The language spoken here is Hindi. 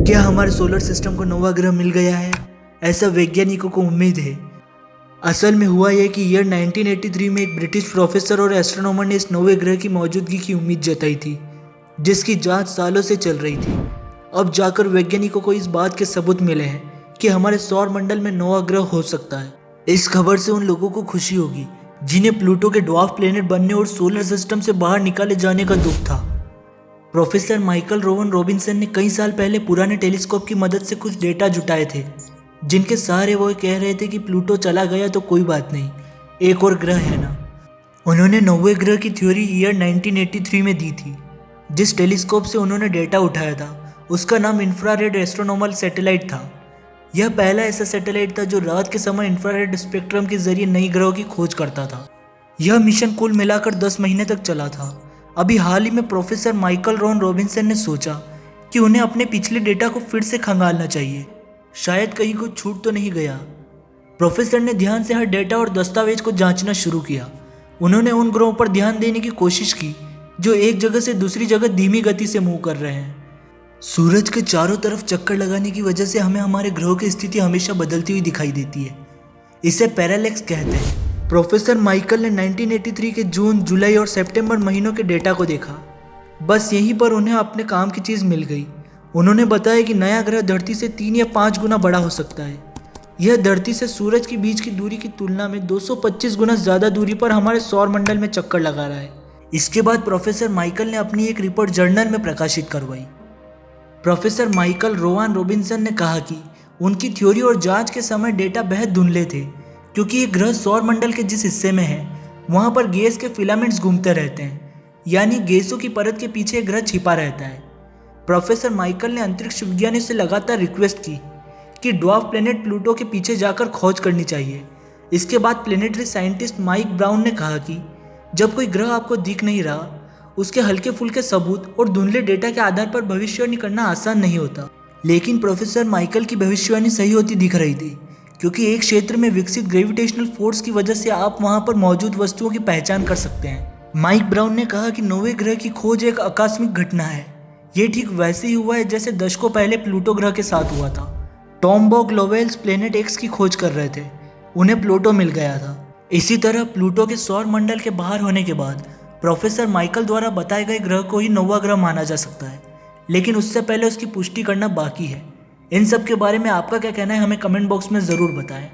क्या हमारे सोलर सिस्टम को नवा ग्रह मिल गया है? ऐसा वैज्ञानिकों को उम्मीद है। असल में हुआ यह कि ईयर 1983 में एक ब्रिटिश प्रोफेसर और एस्ट्रोनॉमर ने इस नवे ग्रह की मौजूदगी की उम्मीद जताई थी, जिसकी जांच सालों से चल रही थी। अब जाकर वैज्ञानिकों को इस बात के सबूत मिले हैं कि हमारे सौर मंडल में नवा ग्रह हो सकता है। इस खबर से उन लोगों को खुशी होगी जिन्हें प्लूटो के ड्वार्फ प्लेनेट बनने और सोलर सिस्टम से बाहर निकाले जाने का दुख था। प्रोफेसर माइकल रोवन रॉबिन्सन ने कई साल पहले पुराने टेलीस्कोप की मदद से कुछ डेटा जुटाए थे, जिनके सहारे वो कह रहे थे कि प्लूटो चला गया तो कोई बात नहीं, एक और ग्रह है ना। उन्होंने नौवे ग्रह की थ्योरी ईयर 1983 में दी थी। जिस टेलीस्कोप से उन्होंने डेटा उठाया था उसका नाम इंफ्रारेड एस्ट्रोनॉमल सैटेलाइट था। यह पहला ऐसा सैटेलाइट था जो रात के समय इंफ्रारेड स्पेक्ट्रम के जरिए नई ग्रहों की खोज करता था। यह मिशन कुल मिलाकर 10 महीने तक चला था। अभी हाल ही में प्रोफेसर माइकल रोवन रॉबिन्सन ने सोचा कि उन्हें अपने पिछले डेटा को फिर से खंगालना चाहिए, शायद कहीं कुछ छूट तो नहीं गया। प्रोफेसर ने ध्यान से हर डेटा और दस्तावेज को जांचना शुरू किया। उन्होंने उन ग्रहों पर ध्यान देने की कोशिश की जो एक जगह से दूसरी जगह धीमी गति से मूव कर रहे हैं। सूरज के चारों तरफ चक्कर लगाने की वजह से हमें हमारे ग्रहों की स्थिति हमेशा बदलती हुई दिखाई देती है। इसे पैरालेक्स कहते हैं। प्रोफेसर माइकल ने 1983 के जून, जुलाई और सितंबर महीनों के डेटा को देखा। बस यहीं पर उन्हें अपने काम की चीज़ मिल गई। उन्होंने बताया कि नया ग्रह धरती से 3 या 5 गुना बड़ा हो सकता है। यह धरती से सूरज के बीच की दूरी की तुलना में 225 गुना ज़्यादा दूरी पर हमारे सौर मंडल में चक्कर लगा रहा है। इसके बाद प्रोफेसर माइकल ने अपनी एक रिपोर्ट जर्नल में प्रकाशित करवाई। प्रोफेसर माइकल रोवन रॉबिन्सन ने कहा कि उनकी थ्योरी और जांच के समय डेटा बेहद धुंधले थे, क्योंकि ये ग्रह सौर मंडल के जिस हिस्से में है वहाँ पर गैस के फिलामेंट्स घूमते रहते हैं, यानी गैसों की परत के पीछे ग्रह छिपा रहता है। प्रोफेसर माइकल ने अंतरिक्ष विज्ञानी से लगातार रिक्वेस्ट की कि ड्वार्फ प्लेनेट प्लूटो के पीछे जाकर खोज करनी चाहिए। इसके बाद प्लेनेटरी साइंटिस्ट माइक ब्राउन ने कहा कि जब कोई ग्रह आपको दिख नहीं रहा, उसके हल्के फुल्के सबूत और धुंधले डेटा के आधार पर भविष्यवाणी करना आसान नहीं होता। लेकिन प्रोफेसर माइकल की भविष्यवाणी सही होती दिख रही थी, क्योंकि एक क्षेत्र में विकसित ग्रेविटेशनल फोर्स की वजह से आप वहां पर मौजूद वस्तुओं की पहचान कर सकते हैं। माइक ब्राउन ने कहा कि नौवे ग्रह की खोज एक आकस्मिक घटना है। ये ठीक वैसे ही हुआ है जैसे दशकों पहले प्लूटो ग्रह के साथ हुआ था। टॉम बॉग लोवेल्स प्लेनेट एक्स की खोज कर रहे थे, उन्हें प्लूटो मिल गया था। इसी तरह प्लूटो के सौर मंडल के बाहर होने के बाद प्रोफेसर माइकल द्वारा बताए गए ग्रह को ही नौवा ग्रह माना जा सकता है, लेकिन उससे पहले उसकी पुष्टि करना बाकी है। इन सब के बारे में आपका क्या कहना है, हमें कमेंट बॉक्स में ज़रूर बताएं।